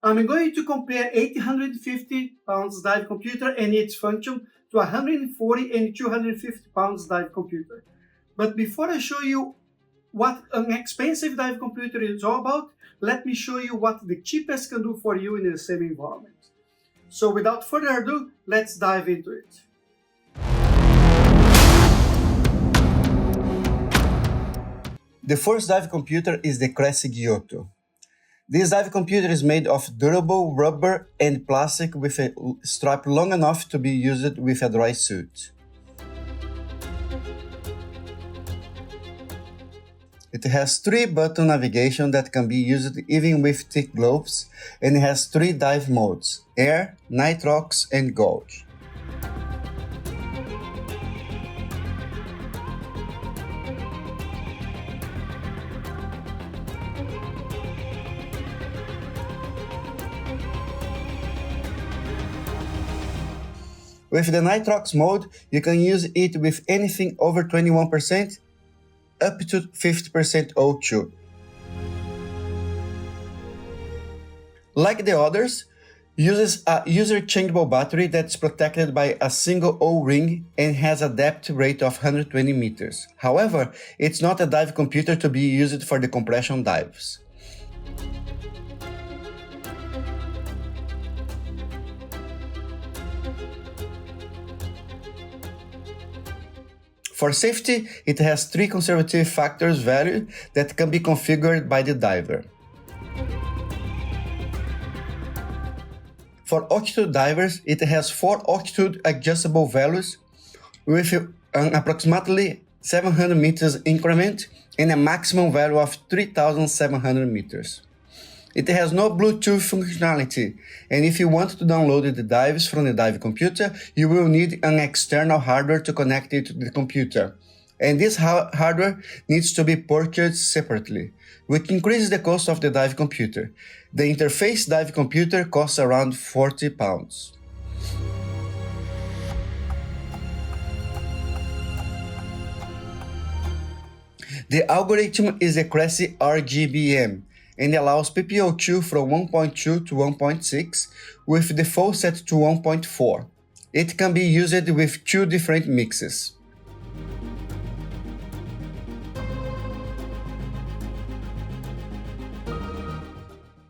I'm going to compare 850 pounds dive computer and its function to 140 and 250 pounds dive computer. But before I show you what an expensive dive computer is all about, let me show you what the cheapest can do for you in the same environment. So without further ado, let's dive into it. The first dive computer is the Cressi Giotto. This dive computer is made of durable rubber and plastic with a strap long enough to be used with a dry suit. It has 3-button navigation that can be used even with thick gloves, and it has 3 dive modes: air, nitrox, and gauge. With the nitrox mode, you can use it with anything over 21%, up to 50% O2. Like the others, uses a user-changeable battery that's protected by a single O-ring and has a depth rate of 120 meters. However, it's not a dive computer to be used for the compression dives. For safety, it has 3 conservative factors value that can be configured by the diver. For altitude divers, it has 4 altitude adjustable values with an approximately 700 meters increment and a maximum value of 3,700 meters. It has no Bluetooth functionality, and if you want to download the dives from the dive computer, you will need an external hardware to connect it to the computer. And this hardware needs to be purchased separately, which increases the cost of the dive computer. The interface dive computer costs around £40. The algorithm is the Cressi RGBM, and allows PPO2 from 1.2 to 1.6 with default set to 1.4. It can be used with 2 different mixes.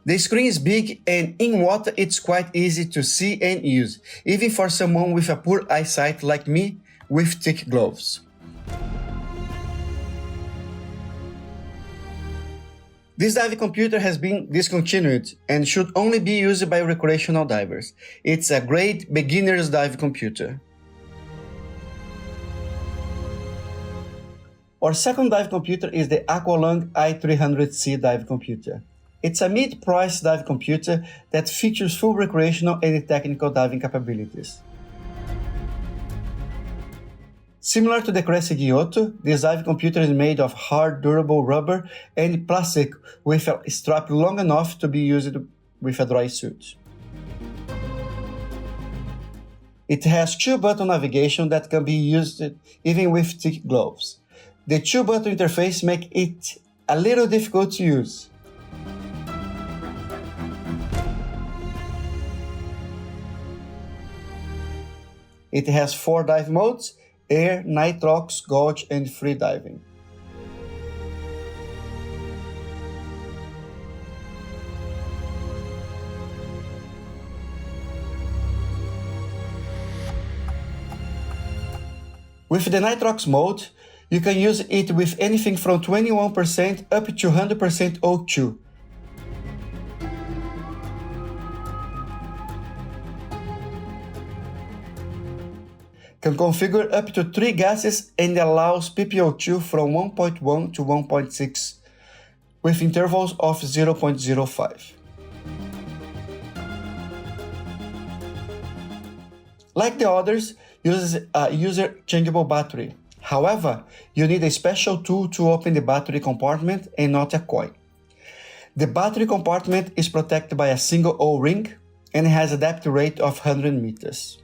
The screen is big, and in water it's quite easy to see and use, even for someone with a poor eyesight like me with thick gloves. This dive computer has been discontinued and should only be used by recreational divers. It's a great beginner's dive computer. Our second dive computer is the Aqualung i300C dive computer. It's a mid-price dive computer that features full recreational and technical diving capabilities. Similar to the Cressi Giotto, this dive computer is made of hard, durable rubber and plastic with a strap long enough to be used with a dry suit. It has 2-button navigation that can be used even with thick gloves. The 2-button interface makes it a little difficult to use. It has 4 dive modes: air, nitrox, gauge, and free diving. With the nitrox mode, you can use it with anything from 21% up to 100% O2. Can configure up to 3 gases and allows PPO2 from 1.1 to 1.6 with intervals of 0.05. Like the others, uses a user-changeable battery. However, you need a special tool to open the battery compartment and not a coin. The battery compartment is protected by a single O-ring and has a depth rate of 100 meters.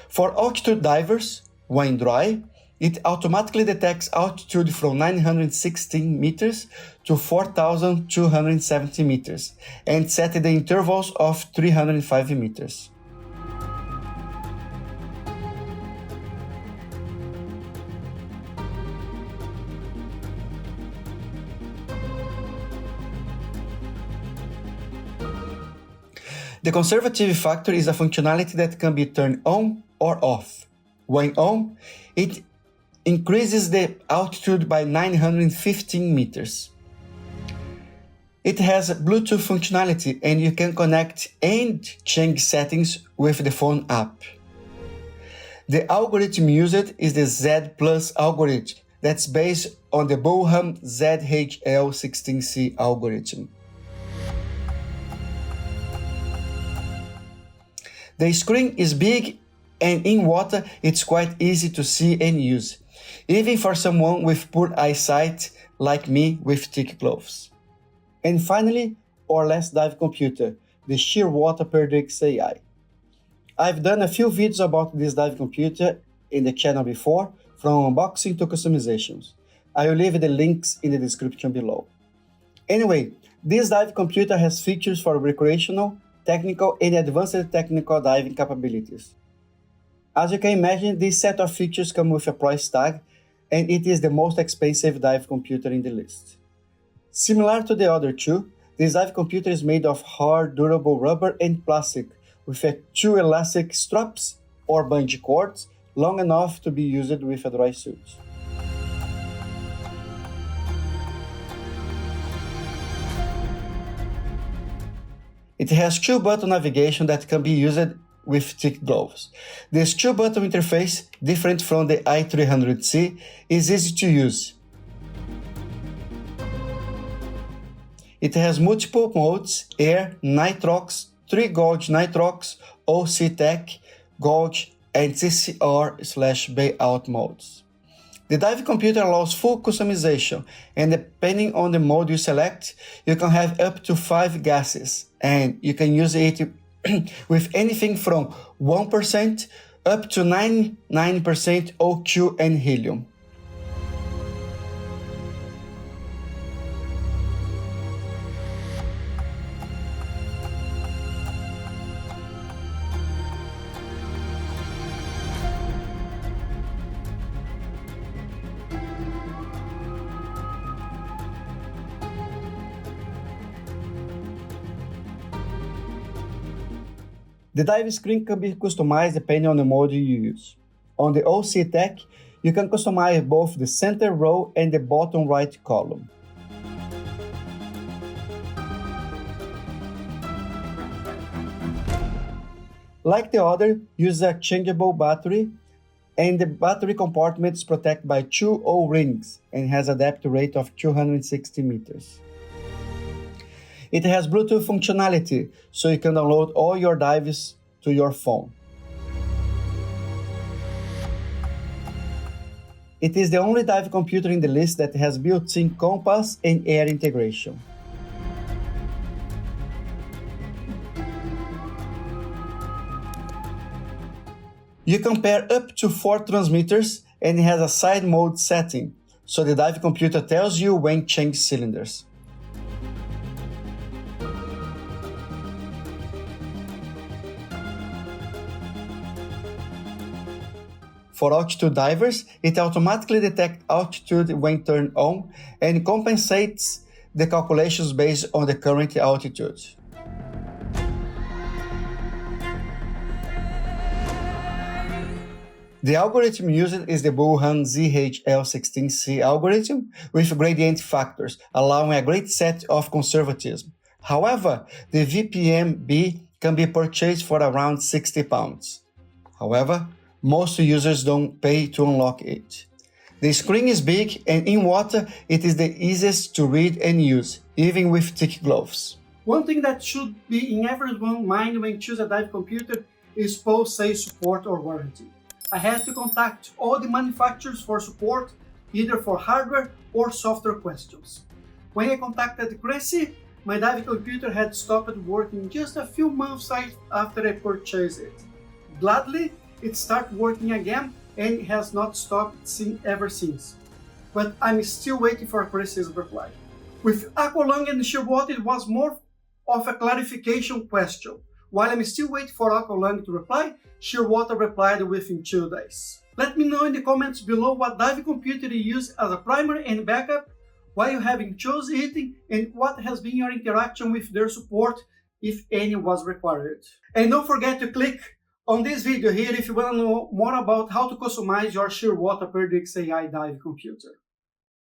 For altitude divers, when dry, It automatically detects altitude from 916 meters to 4,270 meters and set the intervals of 305 meters. The conservative factor is a functionality that can be turned on or off. When on, it increases the altitude by 915 meters. It has Bluetooth functionality and you can connect and change settings with the phone app. The algorithm used is the Z Plus algorithm that's based on the Bullhorn ZHL16C algorithm. The screen is big and in water it's quite easy to see and use, even for someone with poor eyesight like me with thick gloves. And finally, our last dive computer, the Shearwater Perdix AI. I've done a few videos about this dive computer in the channel before, from unboxing to customizations. I will leave the links in the description below. Anyway, this dive computer has features for recreational, technical, and advanced technical diving capabilities. As you can imagine, this set of features come with a price tag, and it is the most expensive dive computer in the list. Similar to the other two, this dive computer is made of hard, durable rubber and plastic with two elastic straps or bungee cords long enough to be used with a dry suit. It has two-button navigation that can be used with thick gloves. This two-button interface, different from the i300C, is easy to use. It has multiple modes: air, nitrox, 3 gauge nitrox, OC-TEC, gauge, and CCR/bayout modes. The dive computer allows full customization, and depending on the mode you select, you can have up to 5 gases, and you can use it with anything from 1% up to 99% O2 and helium. The dive screen can be customized depending on the mode you use. On the OC-TEC, you can customize both the center row and the bottom right column. Like the other, uses a changeable battery, and the battery compartment is protected by 2 O-rings and has a depth rate of 260 meters. It has Bluetooth functionality, so you can download all your dives to your phone. It is the only dive computer in the list that has built-in compass and air integration. You can pair up to 4 transmitters, and it has a side mode setting, so the dive computer tells you when to change cylinders. For altitude divers, it automatically detects altitude when turned on and compensates the calculations based on the current altitude. The algorithm used is the Bullhorn ZHL16C algorithm with gradient factors, allowing a great set of conservatism. However, the VPM-B can be purchased for around £60. However, most users don't pay to unlock it. The screen is big, and in water, it is the easiest to read and use, even with thick gloves. One thing that should be in everyone's mind when choose a dive computer is post-sale support or warranty. I had to contact all the manufacturers for support, either for hardware or software questions. When I contacted Cressi, my dive computer had stopped working just a few months after I purchased it. Gladly, it started working again and has not stopped ever since. But I'm still waiting for Cressi's reply. With Aqualung and Shearwater, it was more of a clarification question. While I'm still waiting for Aqualung to reply, Shearwater replied within 2 days. Let me know in the comments below what dive computer you use as a primer and backup, why you haven't chosen it, and what has been your interaction with their support, if any was required. And don't forget to click on this video here if you want to know more about how to customize your Shearwater Perdix AI dive computer.